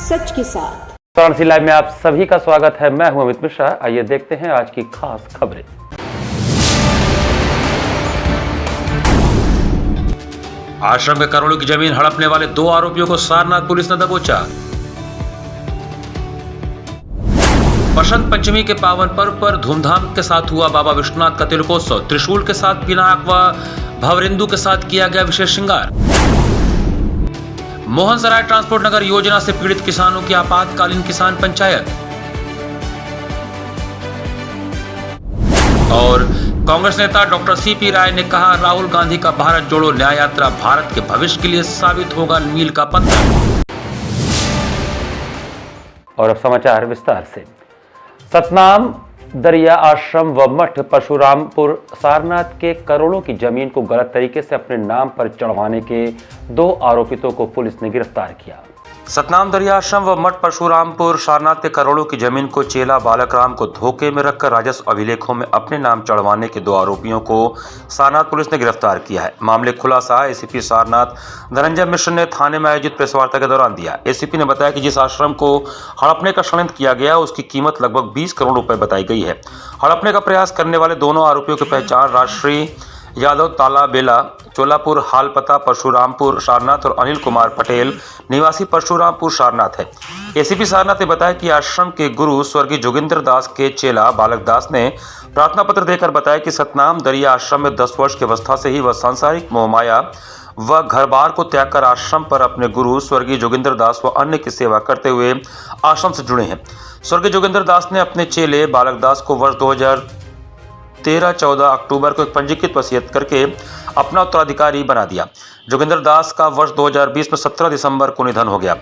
सच के साथ। वाराणसी लाइव में आप सभी का स्वागत है। मैं हूं अमित मिश्रा। आइए देखते हैं आज की खास खबरें। आश्रम के करोड़ों की जमीन हड़पने वाले 2 आरोपियों को सारनाथ पुलिस ने दबोचा। बसंत पंचमी के पावन पर्व पर धूमधाम के साथ हुआ बाबा विश्वनाथ का तिलकोत्सव। त्रिशूल के साथ पिनाक व भवरिंदु के साथ किया गया विशेष श्रृंगार। मोहनसराय ट्रांसपोर्ट नगर योजना से पीड़ित किसानों की आपातकालीन किसान पंचायत। और कांग्रेस नेता डॉक्टर सीपी राय ने कहा, राहुल गांधी का भारत जोड़ो न्याय यात्रा भारत के भविष्य के लिए साबित होगा मील का पत्थर। और अब समाचार विस्तार से। सतनाम दरिया आश्रम व मठ परशुरामपुर सारनाथ के करोड़ों की जमीन को गलत तरीके से अपने नाम पर चढ़वाने के 2 आरोपितों को पुलिस ने गिरफ्तार किया। सतनाम दरिया आश्रम व मठ परशुरामपुर सारनाथ के करोड़ों की जमीन को चेला बालक राम को धोखे में रखकर राजस्व अभिलेखों में अपने नाम चढ़वाने के 2 आरोपियों को सारनाथ पुलिस ने गिरफ्तार किया है। मामले खुलासा एसीपी सारनाथ धनंजय मिश्र ने थाने में आयोजित प्रेस वार्ता के दौरान दिया। एसीपी ने बताया कि जिस आश्रम को हड़पने का षड्यंत्र किया गया उसकी कीमत लगभग 20 करोड़ रुपए बताई गई है। हड़पने का प्रयास करने वाले दोनों आरोपियों की पहचान राजश्री यादव ताला बेला चोलापुर हाल पता परशुरामपुर सारनाथ और अनिल कुमार पटेल निवासी परशुरामपुर सारनाथ है। एसीपी सारनाथ ने बताया कि आश्रम के गुरु स्वर्गीय जोगिंदर दास के चेला बालक दास ने प्रार्थना पत्र देकर बताया कि सतनाम दरिया आश्रम में 10 वर्ष की अवस्था से ही वह सांसारिक मोहमाया व घर बार को त्याग कर आश्रम पर अपने गुरु स्वर्गीय जोगिंदर दास व अन्य की सेवा करते हुए आश्रम से जुड़े हैं। स्वर्गीय जोगिंदर दास ने अपने चेले बालक दास को वर्ष 2013-14 अक्टूबर को एक पंजीकृत वसीयत करके अपना उत्तराधिकारी बना दिया। जोगिंदर दास का वर्ष 2020 में 17 दिसंबर को निधन हो गया,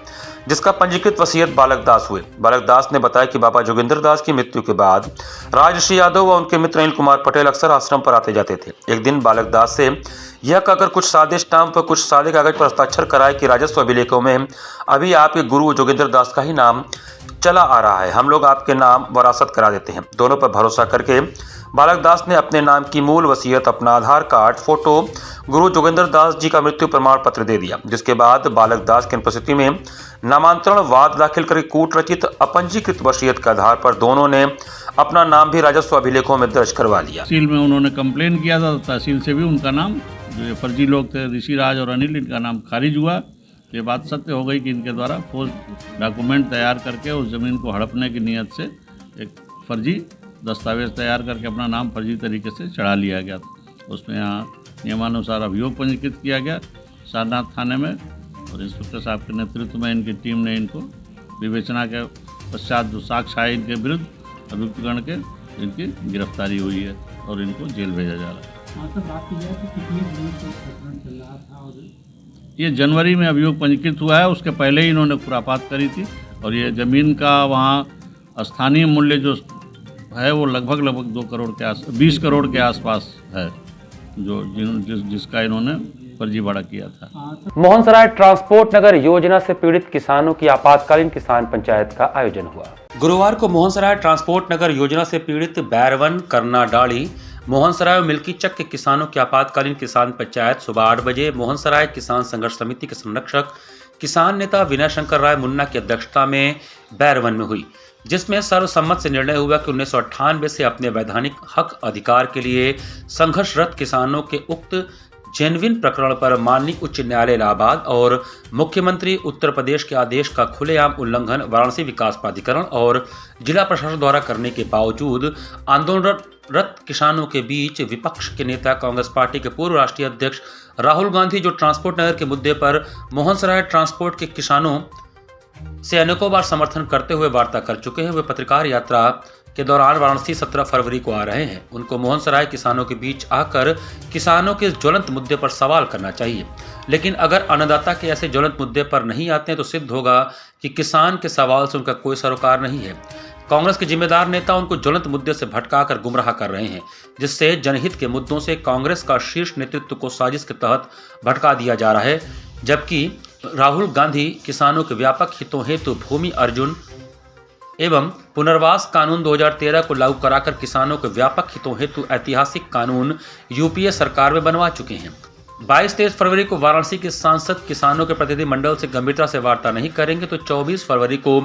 जिसका पंजीकृत वसीयत बालक दास हुए। बालक दास ने बताया कि बाबा जोगिंदर दास की मृत्यु के बाद राजश्री यादव व उनके मित्र अनिल कुमार पटेल अक्सर आश्रम पर आते जाते थे। एक दिन बालक दास से यह कहकर कुछ सादे स्टाम्प व कुछ सादे कागज पर हस्ताक्षर कराए कि राजस्व अभिलेखों में अभी आपके गुरु जोगिंदर दास का ही नाम चला आ रहा है, हम लोग आपके नाम वरासत करा देते हैं। दोनों पर भरोसा करके बालक दास ने अपने नाम की मूल वसीयत, अपना आधार कार्ड, फोटो, गुरु जोगिंदर दास जी का मृत्यु प्रमाण पत्र दे दिया। जिसके बाद बालक दास की अनुपस्थिति में नामांतरण वाद दाखिल करके कूट रचित अपंजीकृत वसीयत के आधार पर दोनों ने अपना नाम भी राजस्व अभिलेखों में दर्ज करवा लिया। तहसील में उन्होंने कंप्लेन किया था, तहसील से भी उनका नाम, जो फर्जी लोग थे ऋषिराज और अनिल, इनका नाम खारिज हुआ। ये बात सत्य हो गई कि इनके द्वारा ठोस डॉक्यूमेंट तैयार करके उस ज़मीन को हड़पने की नीयत से एक फर्जी दस्तावेज तैयार करके अपना नाम फर्जी तरीके से चढ़ा लिया गया। उसमें यहाँ नियमानुसार अभियोग पंजीकृत किया गया सारनाथ थाने में, और इंस्पेक्टर साहब के नेतृत्व में इनकी टीम ने इनको विवेचना के पश्चात जो साक्ष्य आए इनके विरुद्ध अभियुक्तगण के, इनकी गिरफ्तारी हुई है और इनको जेल भेजा जा रहा है। ये जनवरी में अभियोग पंजीकृत हुआ है, उसके पहले ही इन्होंने खुरापात करी थी। और ये ज़मीन का वहाँ स्थानीय मूल्य जो है वो लगभग 2 करोड़ के 20 करोड़ के आसपास है, जिसका इन्होंने फर्जीवाड़ा किया था। मोहनसराय ट्रांसपोर्ट नगर योजना से पीड़ित किसानों की आपातकालीन किसान पंचायत का आयोजन हुआ। गुरुवार को मोहनसराय ट्रांसपोर्ट नगर योजना से पीड़ित बैरवन, करनाडाली, मोहनसराय और मिल्की चक के किसानों की आपातकालीन किसान पंचायत सुबह 8 बजे मोहनसराय किसान संघर्ष समिति के संरक्षक किसान नेता विनय शंकर राय मुन्ना की अध्यक्षता में बैरवन में हुई, जिसमें सर्वसम्मत से निर्णय हुआ कि 1998 से अपने वैधानिक हक अधिकार के लिए संघर्षरत किसानों के उक्त जेनविन प्रकरण पर माननीय उच्च न्यायालय इलाहाबाद और मुख्यमंत्री उत्तर प्रदेश के आदेश का खुलेआम उल्लंघन वाराणसी विकास प्राधिकरण और जिला प्रशासन द्वारा करने के बावजूद आंदोलनरत किसानों के बीच विपक्ष के नेता कांग्रेस पार्टी के पूर्व राष्ट्रीय अध्यक्ष राहुल गांधी, जो ट्रांसपोर्ट नगर के मुद्दे पर मोहनसराय ट्रांसपोर्ट के किसानों से अनेकों बार समर्थन करते हुए वार्ता कर चुके हैं, वे पत्रकार यात्रा के दौरान वाराणसी 17 फरवरी को आ रहे हैं। उनको मोहनसराय किसानों के बीच आकर किसानों के ज्वलंत मुद्दे पर सवाल करना चाहिए, लेकिन अगर अन्नदाता के ऐसे ज्वलंत मुद्दे पर नहीं आते हैं तो सिद्ध होगा कि किसान के सवाल से उनका कोई सरोकार नहीं है। कांग्रेस के जिम्मेदार नेता उनको ज्वलंत मुद्दे से भटकाकर गुमराह कर रहे हैं, जिससे जनहित के मुद्दों से कांग्रेस का शीर्ष नेतृत्व को साजिश के तहत भटका दिया जा रहा है, जबकि राहुल गांधी किसानों के व्यापक हितों हेतु भूमि अर्जुन एवं पुनर्वास कानून 2013 को लागू कराकर किसानों के व्यापक हितों हेतु ऐतिहासिक कानून यूपीए सरकार में बनवा चुके हैं। 22-23 फरवरी को वाराणसी के सांसद किसानों के प्रतिनिधि मंडल से गंभीरता से वार्ता नहीं करेंगे तो 24 फरवरी को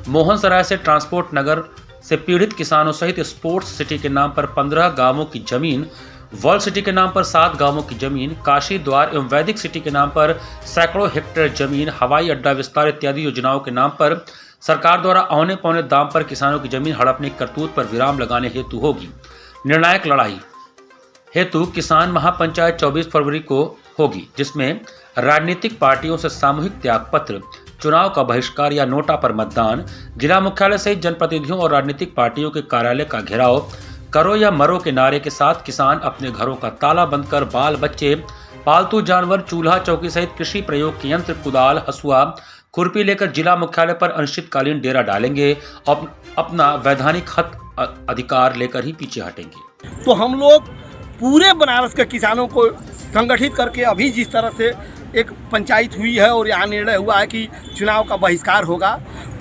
मोहनसराय से ट्रांसपोर्ट नगर से पीड़ित किसानों सहित स्पोर्ट्स सिटी के नाम पर 15 गांवों की जमीन, वर्ल्ड सिटी के नाम पर 7 गांवों की जमीन, काशी द्वार एवं वैदिक सिटी के नाम पर सैकड़ों हेक्टेयर जमीन, हवाई अड्डा विस्तार इत्यादि योजनाओं के नाम पर सरकार द्वारा औने पौने दाम पर किसानों की जमीन हड़पने की करतूत पर विराम लगाने हेतु होगी निर्णायक लड़ाई। हेतु किसान महापंचायत 24 फरवरी को होगी, जिसमें राजनीतिक पार्टियों से सामूहिक त्याग पत्र, चुनाव का बहिष्कार या नोटा पर मतदान, जिला मुख्यालय सहित जनप्रतिनिधियों और राजनीतिक पार्टियों के कार्यालय का घेराव, करो या मरो के नारे के साथ किसान अपने घरों का ताला बंद कर बाल बच्चे, पालतू जानवर, चूल्हा चौकी सहित कृषि प्रयोग के यंत्र, कुदाल, हसुआ, खुरपी लेकर जिला मुख्यालय पर अनिश्चितकालीन डेरा डालेंगे और अपना वैधानिक हक अधिकार लेकर ही पीछे हटेंगे। तो हम लोग पूरे बनारस के किसानों को संगठित करके अभी जिस तरह से एक पंचायत हुई है और यहाँ निर्णय हुआ है कि चुनाव का बहिष्कार होगा,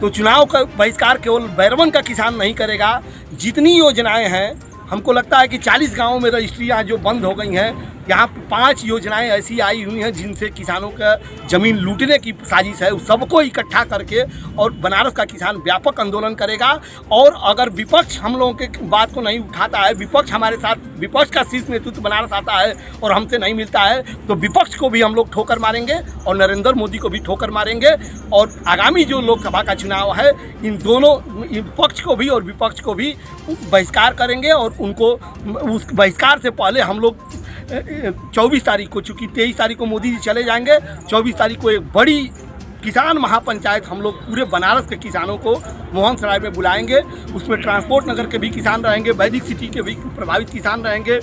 तो चुनाव का बहिष्कार केवल बैरवन का किसान नहीं करेगा। जितनी योजनाएं हैं, हमको लगता है कि 40 गांवों में रजिस्ट्रियाँ जो बंद हो गई हैं, यहाँ 5 योजनाएं ऐसी आई हुई हैं जिनसे किसानों का ज़मीन लूटने की साजिश है। उस सबको इकट्ठा करके और बनारस का किसान व्यापक आंदोलन करेगा। और अगर विपक्ष हम लोगों के बात को नहीं उठाता है, विपक्ष हमारे साथ, विपक्ष का शीर्ष नेतृत्व बनारस आता है और हमसे नहीं मिलता है, तो विपक्ष को भी हम लोग ठोकर मारेंगे और नरेंद्र मोदी को भी ठोकर मारेंगे। और आगामी जो लोकसभा का चुनाव है, इन दोनों पक्ष को भी और विपक्ष को भी बहिष्कार करेंगे। और उनको उस बहिष्कार से पहले हम लोग 24 तारीख को, चूँकि 23 तारीख को मोदी जी चले जाएंगे, 24 तारीख को एक बड़ी किसान महापंचायत हम लोग पूरे बनारस के किसानों को मोहनसराय में बुलाएंगे। उसमें ट्रांसपोर्ट नगर के भी किसान रहेंगे, वैदिक सिटी के भी प्रभावित किसान रहेंगे,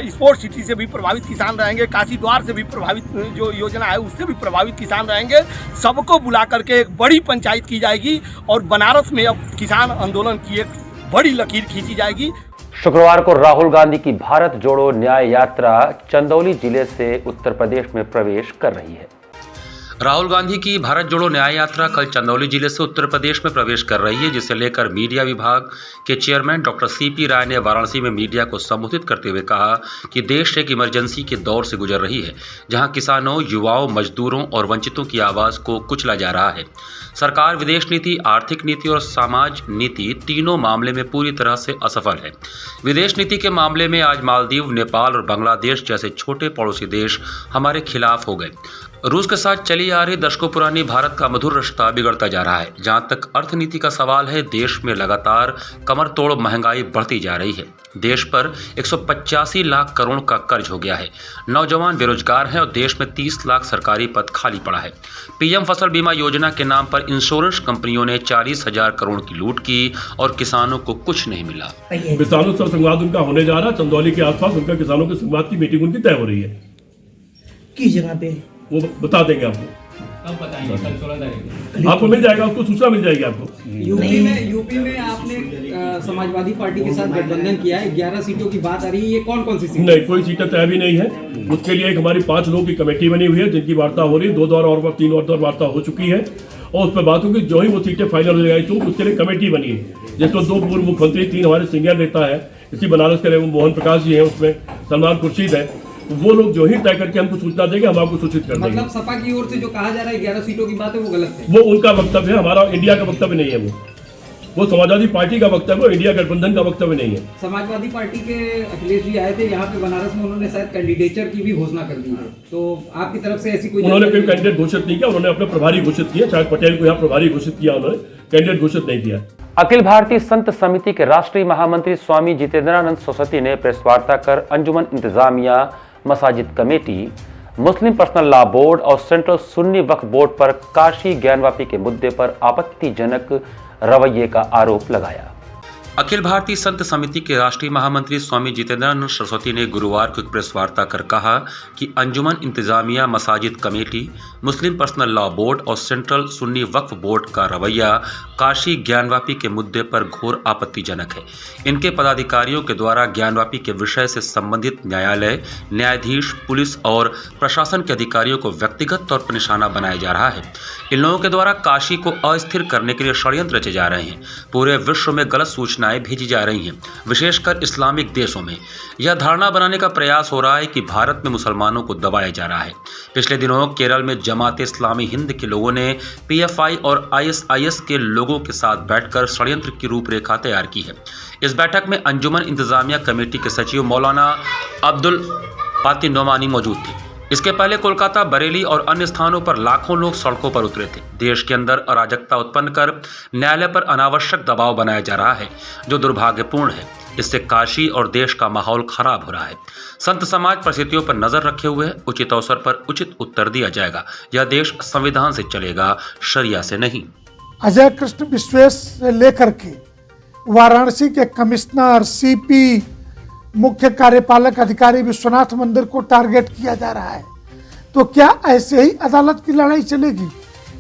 स्पोर्ट्स सिटी से भी प्रभावित किसान रहेंगे, काशी द्वार से भी प्रभावित जो योजना है उससे भी प्रभावित किसान रहेंगे। सबको बुला करके एक बड़ी पंचायत की जाएगी और बनारस में अब किसान आंदोलन की एक बड़ी लकीर खींची जाएगी। शुक्रवार को राहुल गांधी की भारत जोड़ो न्याय यात्रा चंदौली जिले से उत्तर प्रदेश में प्रवेश कर रही है। राहुल गांधी की भारत जोड़ो न्याय यात्रा कल चंदौली जिले से उत्तर प्रदेश में प्रवेश कर रही है, जिसे लेकर मीडिया विभाग के चेयरमैन डॉक्टर सीपी राय ने वाराणसी में मीडिया को संबोधित करते हुए कहा कि देश एक इमरजेंसी के दौर से गुजर रही है, जहां किसानों, युवाओं, मजदूरों और वंचितों की आवाज़ को कुचला जा रहा है। सरकार विदेश नीति, आर्थिक नीति और समाज नीति तीनों मामले में पूरी तरह से असफल है। विदेश नीति के मामले में आज मालदीव, नेपाल और बांग्लादेश जैसे छोटे पड़ोसी देश हमारे खिलाफ हो गए। रूस के साथ चली आ रही दशकों पुरानी भारत का मधुर रिश्ता बिगड़ता जा रहा है। जहां तक अर्थनीति का सवाल है, देश में लगातार कमर तोड़ महंगाई बढ़ती जा रही है। देश पर 185 लाख करोड़ का कर्ज हो गया है। नौजवान बेरोजगार हैं और देश में 30 लाख सरकारी पद खाली पड़ा है। पीएम फसल बीमा योजना के नाम पर इंश्योरेंस कंपनियों ने 40,000 करोड़ की लूट की और किसानों को कुछ नहीं मिला। किसानों से संवाद उनका होने जा रहा है। चंदौली के आसपास उनका किसानों के संवाद की मीटिंग उनकी तय हो रही है। किस जगह पे वो बता देंगे आपको, कब बताएंगे? कल 16 तारीख आपको मिल जाएगा, उसको सूचना मिल जाएगी आपको। यूपी में आपने समाजवादी पार्टी के साथ गठबंधन किया है, 11 सीटों की बात आ रही है, ये कौन कौन सी सीट? नहीं, कोई सीटें तय भी नहीं है। उसके लिए एक हमारी 5 लोगों की कमेटी बनी हुई है, जिनकी वार्ता हो रही है। 2 दौर और 3 और दौर वार्ता हो चुकी है और उस पर बात होगी। जो ही वो सीटें फाइनल हो जाएगी तो उसके लिए कमेटी बनी है, जिसमें 2 पूर्व मुख्यमंत्री, 3 हमारे सीनियर नेता है, इसी बनारस के मोहन प्रकाश जी हैं, उसमें सलमान खुर्शीद है। वो लोग जो ही तय करके हमको सूचना देंगे, हम आपको सूचित कर देंगे। मतलब सपा की ओर से जो कहा जा रहा है 11 सीटों की बात है, वो गलत है। वो उनका वक्तव्य है, हमारा इंडिया का वक्तव्य नहीं है। वो समाजवादी पार्टी का वक्तव्य है, इंडिया गठबंधन का वक्तव्य नहीं है। समाजवादी पार्टी के अखिलेश जी आए थे यहाँ पे बनारस में, उन्होंने शायद कैंडिडेचर की भी घोषणा कर दी है, तो आपकी तरफ से ऐसी कोई? उन्होंने कोई कैंडिडेट घोषित नहीं किया, उन्होंने अपने प्रभारी घोषित किया। शायद पटेल को यहाँ प्रभारी घोषित किया, उन्होंने कैंडिडेट घोषित नहीं किया। अखिल भारतीय संत समिति के राष्ट्रीय महामंत्री स्वामी जितेंद्रानंद सरस्वती ने प्रेस वार्ता कर अंजुमन इंतजामिया, मसाजिद कमेटी, मुस्लिम पर्सनल लॉ बोर्ड और सेंट्रल सुन्नी वक्फ बोर्ड पर काशी ज्ञानवापी के मुद्दे पर आपत्तिजनक रवैये का आरोप लगाया। अखिल भारतीय संत समिति के राष्ट्रीय महामंत्री स्वामी जितेंद्रानंद सरस्वती ने गुरुवार को एक प्रेस वार्ता कर कहा कि अंजुमन इंतजामिया, मसाजिद कमेटी, मुस्लिम पर्सनल लॉ बोर्ड और सेंट्रल सुन्नी वक्फ बोर्ड का रवैया काशी ज्ञानवापी के मुद्दे पर घोर आपत्तिजनक है। इनके पदाधिकारियों के द्वारा ज्ञानवापी के विषय से संबंधित न्यायालय, न्यायाधीश, पुलिस और प्रशासन के अधिकारियों को व्यक्तिगत तौर पर निशाना बनाया जा रहा है। इन लोगों के द्वारा काशी को अस्थिर करने के लिए षड्यंत्र रचे जा रहे हैं। पूरे विश्व में गलत सूचना सूचनाएं भेजी जा रही हैं, विशेषकर इस्लामिक देशों में। यह धारणा बनाने का प्रयास हो रहा है कि भारत में मुसलमानों को दबाया जा रहा है। पिछले दिनों केरल में जमात इस्लामी हिंद के लोगों ने PFI और ISIS के लोगों के साथ बैठकर षड्यंत्र की रूपरेखा तैयार की है। इस बैठक में अंजुमन इंतजामिया कमेटी के सचिव मौलाना अब्दुल पाती नोमानी मौजूद थे। इसके पहले कोलकाता, बरेली और अन्य स्थानों पर लाखों लोग सड़कों पर उतरे थे। देश के अंदर अराजकता उत्पन्न कर न्यायालय पर अनावश्यक दबाव बनाया जा रहा है, जो दुर्भाग्यपूर्ण है। इससे काशी और देश का माहौल खराब हो रहा है। संत समाज परिस्थितियों पर नजर रखे हुए उचित अवसर पर उचित उत्तर दिया जाएगा। यह देश संविधान से चलेगा, शरिया से नहीं। अजय कृष्ण विश्वेश से लेकर के वाराणसी के कमिश्नर, CP, मुख्य कार्यपालक अधिकारी विश्वनाथ मंदिर को टारगेट किया जा रहा है। तो क्या ऐसे ही अदालत की लड़ाई चलेगी?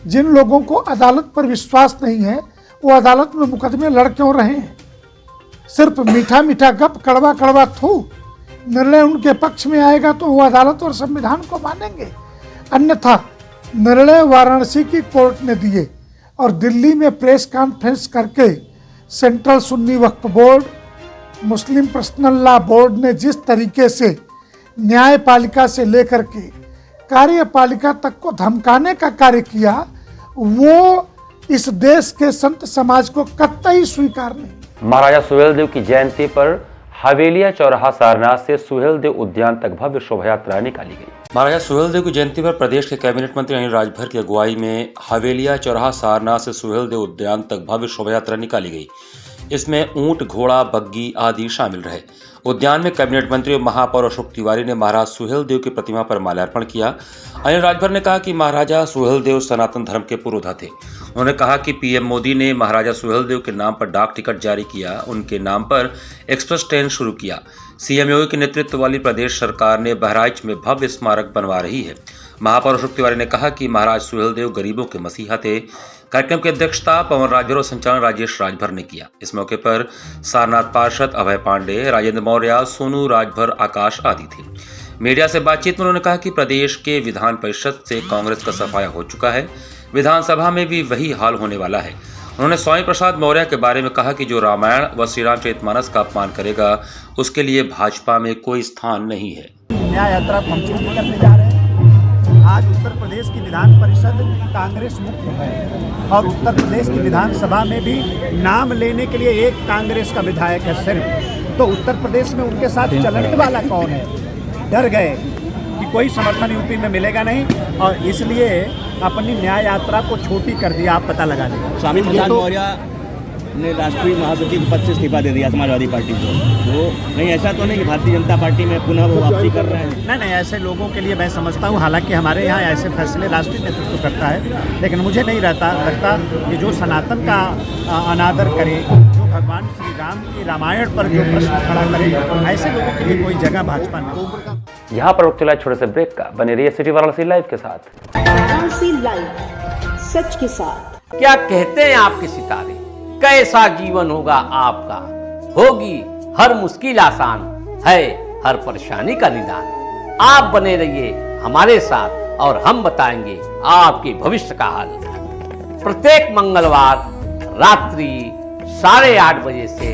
जिन लोगों को अदालत पर विश्वास नहीं है वो अदालत में मुकदमे लड़ क्यों रहे हैं? सिर्फ मीठा मीठा गप, कड़वा कड़वा थू। निर्णय उनके पक्ष में आएगा तो वो अदालत और संविधान को मानेंगे, अन्यथा निर्णय वाराणसी की कोर्ट ने दिए और दिल्ली में प्रेस कॉन्फ्रेंस करके सेंट्रल सुन्नी वक्फ बोर्ड, मुस्लिम पर्सनल लॉ बोर्ड ने जिस तरीके से न्यायपालिका से लेकर के कार्यपालिका तक को धमकाने का कार्य किया, वो इस देश के संत समाज को कतई स्वीकार नहीं। महाराजा सुहेलदेव की जयंती पर हवेलिया चौराहा सारनाथ से सुहेलदेव उद्यान तक भव्य शोभा यात्रा निकाली गई। महाराजा सुहेलदेव की जयंती पर प्रदेश के कैबिनेट मंत्री अनिल राजभर की अगुवाई में हवेलिया चौराहा सारनाथ से सुहेलदेव उद्यान तक भव्य शोभा यात्रा निकाली गई। इसमें ऊंट, घोड़ा, बग्गी आदि शामिल रहे। उद्यान में कैबिनेट मंत्री और महापौर अशोक तिवारी ने महाराज सुहेलदेव की प्रतिमा पर माल्यार्पण किया। अनिल राजभर ने कहा कि महाराजा सुहेलदेव सनातन धर्म के पुरोधा थे। उन्होंने कहा कि PM मोदी ने महाराजा सुहेलदेव के नाम पर डाक टिकट जारी किया, उनके नाम पर एक्सप्रेस ट्रेन शुरू किया। CM योगी के नेतृत्व वाली प्रदेश सरकार ने बहराइच में भव्य स्मारक बनवा रही है। महापौर अशोक तिवारी ने कहा कि महाराज सुहेलदेव गरीबों के मसीहा थे। कार्यक्रम की अध्यक्षता पवन राजभर और संचालन राजेश राजभर ने किया। इस मौके पर सारनाथ पार्षद अभय पांडे, राजेंद्र मौर्य, सोनू राजभर, आकाश आदि थे। मीडिया से बातचीत में उन्होंने कहा कि प्रदेश के विधान परिषद से कांग्रेस का सफाया हो चुका है, विधानसभा में भी वही हाल होने वाला है। उन्होंने स्वामी प्रसाद मौर्य के बारे में कहा कि जो रामायण व श्री रामचरितमानस का अपमान करेगा उसके लिए भाजपा में कोई स्थान नहीं है। न्याय यात्रा को हम शुरू करने जा रहे हैं। आज उत्तर प्रदेश की विधान परिषद कांग्रेस मुक्त है और उत्तर प्रदेश की विधानसभा में भी नाम लेने के लिए एक कांग्रेस का विधायक है सिर्फ। तो उत्तर प्रदेश में उनके साथ चलने वाला कौन है? डर गए कि कोई समर्थन यूपी में मिलेगा नहीं और इसलिए अपनी न्याय यात्रा को छोटी कर दिया। आप पता लगा लें। स्वामी प्रसाद मौर्य ने राष्ट्रीय महासचिव पद से इस्तीफा दे दिया समाजवादी पार्टी को। वो नहीं, ऐसा तो नहीं कि भारतीय जनता पार्टी में पुनः वो वापसी कर रहे हैं? नहीं, ऐसे लोगों के लिए मैं समझता हूँ, हालांकि हमारे यहाँ ऐसे फैसले राष्ट्रीय नेतृत्व करता है, लेकिन मुझे नहीं लगता कि जो सनातन का अनादर करे, जो भगवान श्री राम की रामायण पर जो प्रश्न खड़ा करे, ऐसे लोगों के लिए कोई जगह भाजपा नहीं। यहाँ पर वक्त चला छोटे से ब्रेक का। बने रहिए सिटी वाराणसी लाइव के साथ। वाराणसी लाइव, सच के साथ। क्या कहते हैं आपके सितारे, कैसा जीवन होगा आपका? होगी हर मुश्किल आसान, है हर परेशानी का निदान। आप बने रहिए हमारे साथ और हम बताएंगे आपके भविष्य का हाल। प्रत्येक मंगलवार रात्रि 8:30 बजे से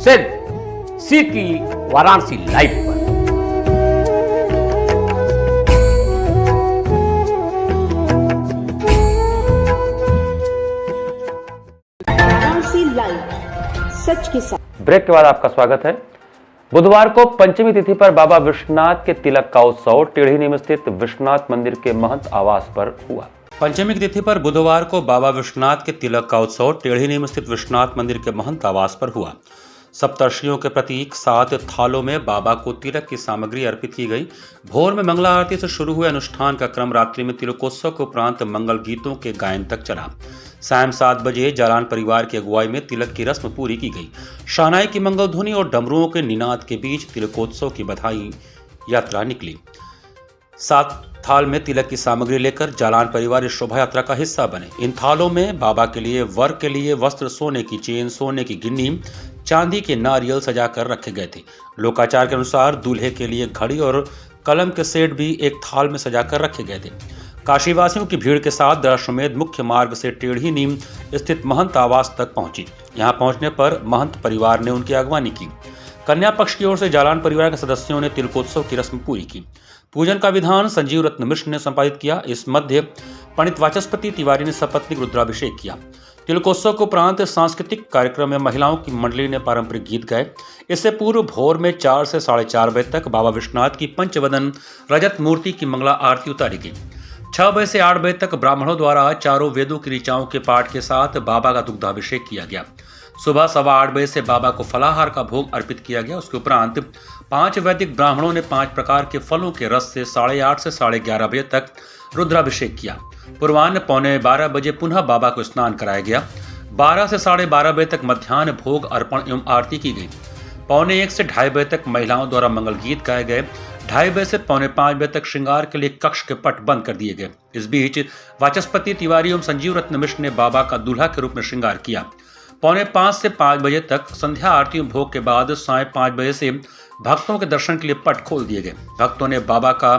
सिर्फ सिटी वाराणसी लाइव पर। सच के साथ। ब्रेक के बाद आपका स्वागत है। बुधवार को पंचमी तिथि पर बाबा विश्वनाथ के तिलक का उत्सव टेढ़ी नीम स्थित विश्वनाथ मंदिर के महंत आवास पर हुआ। पंचमी की तिथि पर बुधवार को बाबा विश्वनाथ के तिलक का उत्सव टेढ़ी नीम स्थित विश्वनाथ मंदिर के महंत आवास पर हुआ। सप्तर्षियों के प्रतीक 7 थालों में बाबा को तिलक की सामग्री अर्पित की गई। भोर में मंगला आरती से शुरू हुए अनुष्ठान का क्रम रात्रि में तिलकोत्सव के उपरांत मंगल गीतों के गायन तक चला। शाम 7 बजे जालान परिवार की अगुवाई में तिलक की रस्म पूरी की गई। शहनाई की मंगल ध्वनि और डमरुओं के निनाद के बीच तिलकोत्सव की बधाई यात्रा निकली। 7 थाल में तिलक की सामग्री लेकर जालान परिवार इस शोभा यात्रा का हिस्सा बने। इन थालों में बाबा के लिए, वर के लिए वस्त्र, सोने की चेन, सोने की गिन्नी, चांदी के नारियल सजाकर रखे गए थे। लोकाचार के अनुसार दूल्हे के लिए घड़ी और कलम के सेट भी एक थाल में सजाकर रखे गए थे। काशीवासियों की भीड़ के साथ दशाश्वमेध मुख्य मार्ग से टेढ़ी नीम स्थित महंत आवास तक पहुंची। यहां पहुंचने पर महंत परिवार ने उनकी अगवानी की। कन्या पक्ष की ओर से जालान परिवार के सदस्यों ने तिलकोत्सव की रस्म पूरी की। पूजन का विधान संजीव रत्न मिश्र ने संपादित किया। इस मध्य पंडित वाचस्पति तिवारी ने सपत्नीक रुद्राभिषेक किया। तिलकोत्सव के उपरांत सांस्कृतिक कार्यक्रम में महिलाओं की मंडली ने पारंपरिक गीत गाए। इससे पूर्व भोर में 4 से 4:30 बजे तक बाबा विश्वनाथ की पंचवदन रजत मूर्ति की मंगला आरती उतारी गई। 6 बजे से 8 बजे तक ब्राह्मणों द्वारा चारों वेदों की ऋचाओं के पाठ के साथ बाबा का दुग्धाभिषेक किया गया। सुबह 8:15 बजे से बाबा को फलाहार का भोग अर्पित किया गया। उसके उपरांत 5 वैदिक ब्राह्मणों ने 5 प्रकार के फलों के रस से 8:30 से 11:30 बजे तक रुद्राभिषेक किया। पूर्वाह्न 11:15 बजे पुनः बाबा को स्नान कराया गया। 12 से 12:30 बजे तक मध्याह्न भोग अर्पण एवं आरती की गई। 1:45 से 2:30 बजे तक महिलाओं द्वारा मंगल गीत गाए गए। 2:30 बजे से 4:45 बजे तक श्रृंगार के लिए कक्ष के पट बंद कर दिए गए। इस बीच वाचस्पति तिवारी एवं संजीव रत्न मिश्र ने बाबा का दूल्हा के रूप में श्रृंगार किया। 4:45 से 5 बजे तक संध्या आरती एवं भोग के बाद 5:30 बजे से भक्तों के दर्शन के लिए पट खोल दिए गए। भक्तों ने बाबा का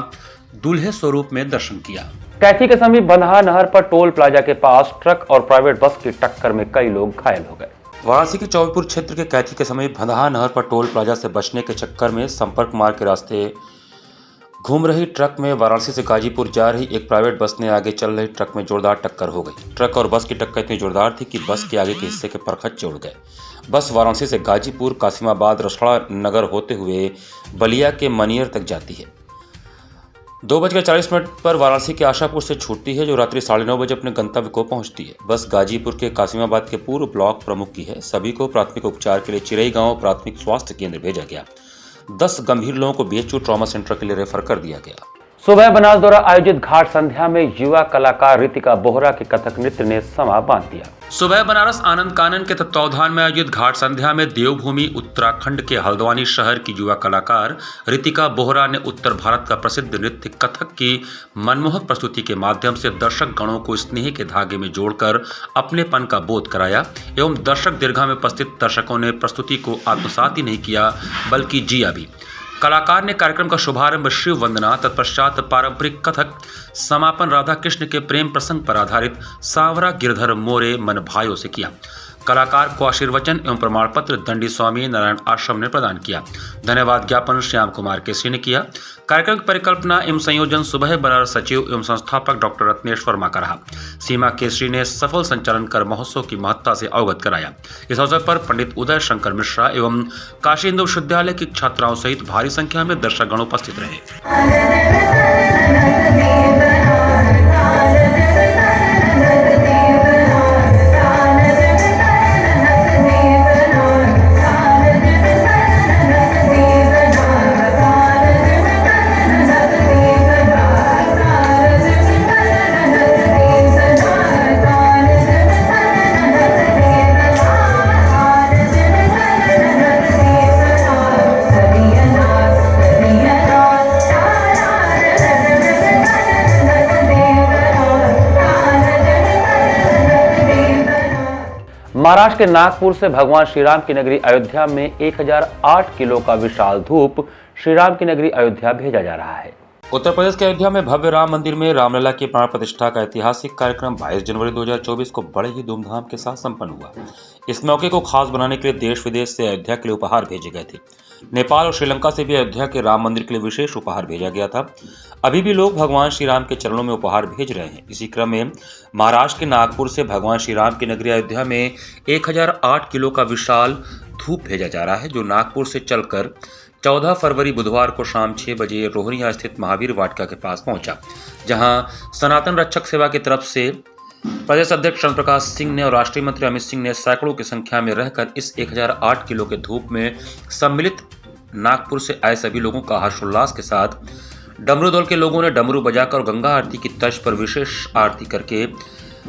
दूल्हे स्वरूप में दर्शन किया। कैथी के समीप बंधा नहर पर टोल प्लाजा के पास ट्रक और प्राइवेट बस की टक्कर में कई लोग घायल हो गए। वाराणसी के चौबीपुर क्षेत्र के कैथी के समीप भंदहा नहर पर टोल प्लाजा से बचने के चक्कर में संपर्क मार्ग के रास्ते घूम रही ट्रक में वाराणसी से गाजीपुर जा रही एक प्राइवेट बस ने आगे चल रही ट्रक में जोरदार टक्कर हो गई। ट्रक और बस की टक्कर इतनी जोरदार थी कि बस के आगे के हिस्से के परखच उड़ गए। बस वाराणसी से गाजीपुर, कासिमाबाद, रसड़ा नगर होते हुए बलिया के मनियर तक जाती है। 2:40 पर वाराणसी के आशापुर से छूटती है, जो रात्रि 9:30 बजे अपने गंतव्य को पहुंचती है। बस गाजीपुर के कासिमाबाद के पूर्व ब्लॉक प्रमुख की है। सभी को प्राथमिक उपचार के लिए चिरई गांव प्राथमिक स्वास्थ्य केंद्र भेजा गया। 10 गंभीर लोगों को बीएचयू ट्रॉमा सेंटर के लिए रेफर कर दिया गया। सुबह बनास द्वारा आयोजित घाट संध्या में युवा कलाकार रितिका बोहरा के कथक नृत्य ने समा बांध दिया। सुबह बनारस आनंद कानन के तत्वावधान में आयोजित घाट संध्या में देवभूमि उत्तराखंड के हल्द्वानी शहर की युवा कलाकार रितिका बोहरा ने उत्तर भारत का प्रसिद्ध नृत्य कथक की मनमोहक प्रस्तुति के माध्यम से दर्शक गणों को स्नेह के धागे में जोड़कर अपनेपन का बोध कराया एवं दर्शक दीर्घा में उपस्थित दर्शकों ने प्रस्तुति को आत्मसात ही नहीं किया बल्कि जिया भी। कलाकार ने कार्यक्रम का शुभारंभ शिव वंदना, तत्पश्चात पारंपरिक कथक, समापन राधा कृष्ण के प्रेम प्रसंग पर आधारित सांवरा गिरधर मोरे मन भाइयों से किया। कलाकार को आशीर्वचन एवं प्रमाण पत्र दंडी स्वामी नारायण आश्रम ने प्रदान किया। धन्यवाद ज्ञापन श्याम कुमार केसरी ने किया। कार्यक्रम की परिकल्पना एवं संयोजन सुबह बनारस सचिव एवं संस्थापक डॉक्टर रत्नेश वर्मा का रहा। सीमा केसरी ने सफल संचालन कर महोत्सव की महत्ता से अवगत कराया। इस अवसर पर पंडित उदय शंकर मिश्रा एवं काशी हिंदू विश्वविद्यालय की छात्राओं सहित भारी संख्या में दर्शकगण उपस्थित रहे। महाराष्ट्र के नागपुर से भगवान श्री राम की नगरी अयोध्या में 1008 किलो का विशाल धूप श्री राम की नगरी अयोध्या भेजा जा रहा है। उत्तर प्रदेश के अयोध्या में भव्य राम मंदिर में रामलला की प्राण प्रतिष्ठा का ऐतिहासिक कार्यक्रम 22 जनवरी 2024 को बड़े ही धूमधाम के साथ संपन्न हुआ। इस मौके को खास बनाने के लिए देश विदेश से अयोध्या के लिए उपहार भेजे गए थे। नेपाल और श्रीलंका से भी अयोध्या के राम मंदिर के लिए विशेष उपहार भेजा गया था। अभी भी लोग भगवान श्री राम के चरणों में उपहार भेज रहे हैं। इसी क्रम में महाराष्ट्र के नागपुर से भगवान श्री राम की नगरी अयोध्या में 1008 किलो का विशाल धूप भेजा जा रहा है, जो नागपुर से चलकर 14 फरवरी बुधवार को शाम 6 बजे रोहनिया स्थित महावीर वाटिका के पास पहुंचा, जहां सनातन रक्षक सेवा की तरफ से प्रदेश अध्यक्ष चंद्र प्रकाश सिंह ने और राष्ट्रीय मंत्री अमित सिंह ने सैकड़ों की संख्या में रहकर इस 1008 किलो के धूप में सम्मिलित नागपुर से आए सभी लोगों का हर्षोल्लास के साथ डमरू दल के लोगों ने डमरू बजाकर गंगा आरती की तर्ज पर विशेष आरती करके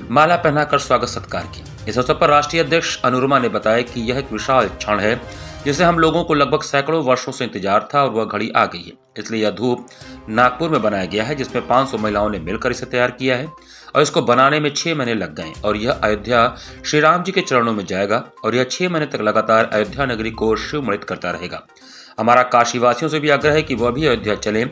माला पहनाकर स्वागत सत्कार किया। इस अवसर पर राष्ट्रीय अध्यक्ष अनुरमा ने बताया कि यह एक विशाल क्षण है जिसे हम लोगों को लगभग सैकड़ों वर्षों से इंतजार था और वह घड़ी आ गई है। इसलिए यह धूप नागपुर में बनाया गया है, जिसमें 500 महिलाओं ने मिलकर इसे तैयार किया है और इसको बनाने में 6 महीने लग गए और यह अयोध्या श्री राम जी के चरणों में जाएगा और यह 6 महीने तक लगातार अयोध्या नगरी को शिवमणित करता रहेगा। हमारा काशीवासियों से भी आग्रह है कि वह भी अयोध्या चलें।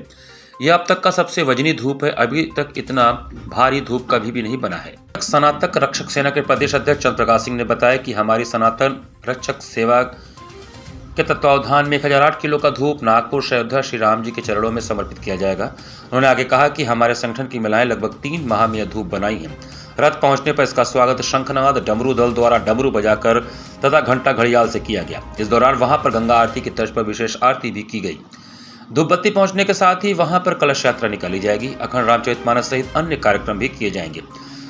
यह अब तक का सबसे वजनी धूप है। अभी तक इतना भारी धूप कभी भी नहीं बना है। सनातन रक्षक सेना के प्रदेश अध्यक्ष चंद्र प्रकाश सिंह ने बताया कि हमारी सनातन रक्षक सेवा के तत्वावधान में 1008 किलो का धूप नागपुर से अयोध्या श्री राम जी के चरणों में समर्पित किया जाएगा। उन्होंने आगे कहा कि हमारे संगठन की महिलाएं लगभग 3 माह में यह धूप बनाई है। रथ पहुंचने पर इसका स्वागत शंखनाद डमरू दल द्वारा डमरू बजाकर तथा घंटा घड़ियाल से किया गया। इस दौरान वहां पर गंगा आरती की तर्ज पर विशेष आरती भी की गई। धूप बत्ती पहुंचने के साथ ही वहां पर कलश यात्रा निकाली जाएगी। अखंड रामचरितमानस सहित अन्य कार्यक्रम भी किए जाएंगे।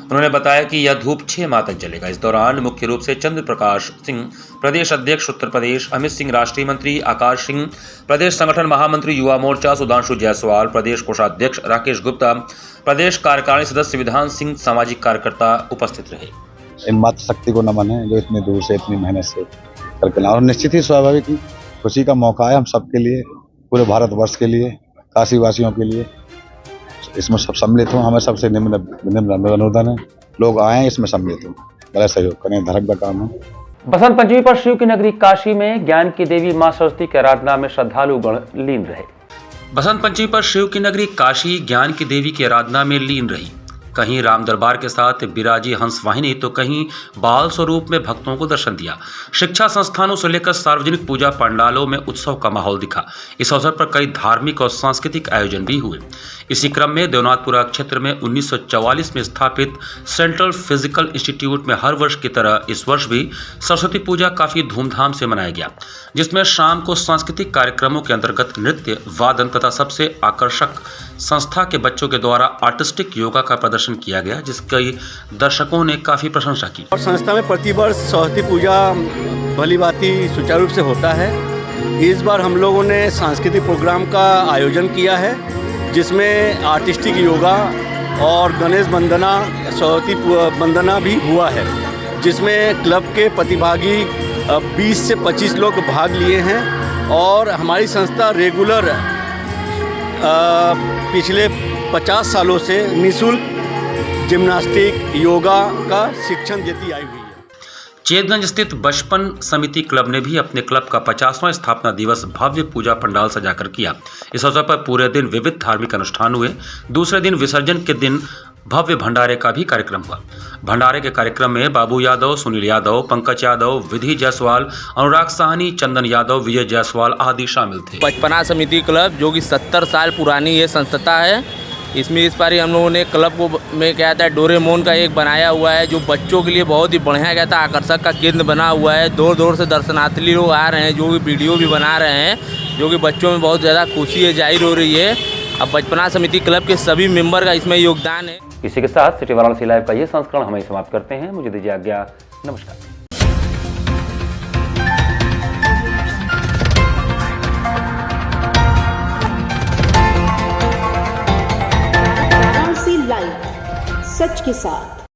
उन्होंने बताया कि यह धूप 6 माह तक चलेगा। इस दौरान मुख्य रूप से चंद्र प्रकाश सिंह प्रदेश अध्यक्ष उत्तर प्रदेश, अमित सिंह राष्ट्रीय मंत्री, आकाश सिंह प्रदेश संगठन महामंत्री युवा मोर्चा, सुधांशु जायसवाल प्रदेश कोषाध्यक्ष, राकेश गुप्ता प्रदेश कार्यकारिणी सदस्य, विधान सिंह सामाजिक कार्यकर्ता उपस्थित रहे। इन मातृशक्ति को नमन है जो इतनी दूर से इतनी मेहनत से करके ला, और निश्चित ही स्वाभाविक ही खुशी का मौका है हम सबके लिए, पूरे भारतवर्ष के लिए, काशी वासियों के लिए। इसमें सब सम्मिलित हों। हमें सबसे निम्न अनुरोधन है लोग आए इसमें सम्मिलित हों, बड़ा सहयोग करें, धर्म का काम है। बसंत पंचमी पर शिव की नगरी काशी में ज्ञान की देवी मां सरस्वती की आराधना में श्रद्धालु गण लीन रहे। बसंत पंचमी पर शिव की नगरी काशी ज्ञान की देवी की आराधना में लीन रही। कहीं राम दरबार के साथ बिराजी हंस वाहिनी तो कहीं बाल स्वरूप में भक्तों को दर्शन दिया। शिक्षा संस्थानों से लेकर सार्वजनिक पूजा पंडालों में उत्सव का माहौल दिखा। इस अवसर पर कई धार्मिक और सांस्कृतिक आयोजन भी हुए। इसी क्रम में देवनाथपुरा क्षेत्र में 1944 में स्थापित सेंट्रल फिजिकल इंस्टीट्यूट में हर वर्ष की तरह इस वर्ष भी सरस्वती पूजा काफी धूमधाम से मनाया गया, जिसमें शाम को सांस्कृतिक कार्यक्रमों के अंतर्गत नृत्य, वादन तथा सबसे आकर्षक संस्था के बच्चों के द्वारा आर्टिस्टिक योगा का प्रदर्शन किया गया, जिसकी दर्शकों ने काफी प्रशंसा की। और संस्था में प्रतिवर्ष सरस्वती पूजा भलीभांति सुचारू रूप से होता है। इस बार हम लोगों ने सांस्कृतिक प्रोग्राम का आयोजन किया है, जिसमें आर्टिस्टिक योगा और गणेश वंदना, सरस्वती वंदना भी हुआ है, जिसमें क्लब के प्रतिभागी 20 से 25 लोग भाग लिए हैं। और हमारी संस्था रेगुलर पिछले 50 सालों से निःशुल्क जिम्नास्टिक, योगा का शिक्षण देती आई हुई है। चेतगंज स्थित बचपन समिति क्लब ने भी अपने क्लब का 50वां स्थापना दिवस भव्य पूजा पंडाल सजाकर किया। इस अवसर पर पूरे दिन विविध धार्मिक अनुष्ठान हुए। दूसरे दिन विसर्जन के दिन भव्य भंडारे का भी कार्यक्रम हुआ। भंडारे के कार्यक्रम में बाबू यादव, सुनील यादव, पंकज यादव, विधि जायसवाल, अनुराग साहनी, चंदन यादव, विजय जायसवाल आदि शामिल थे। बचपना समिति क्लब जो कि 70 साल पुरानी ये संस्था है, इसमें इस बार हम लोगों ने क्लब को में क्या था डोरेमोन का एक बनाया हुआ है, जो बच्चों के लिए बहुत ही बढ़िया क्या था आकर्षक का केंद्र बना हुआ है। दूर दूर से दर्शनार्थी लोग आ रहे हैं, जो कि वीडियो भी बना रहे हैं, जो कि बच्चों में बहुत ज़्यादा खुशी है जाहिर हो रही है। अब बचपना समिति क्लब के सभी मेंबर का इसमें योगदान है। इसी के साथ सिटी वाराणसी लाइव का ये संस्करण हमें समाप्त करते हैं। मुझे दीजिए आज्ञा, नमस्कार। लाइव सच के साथ।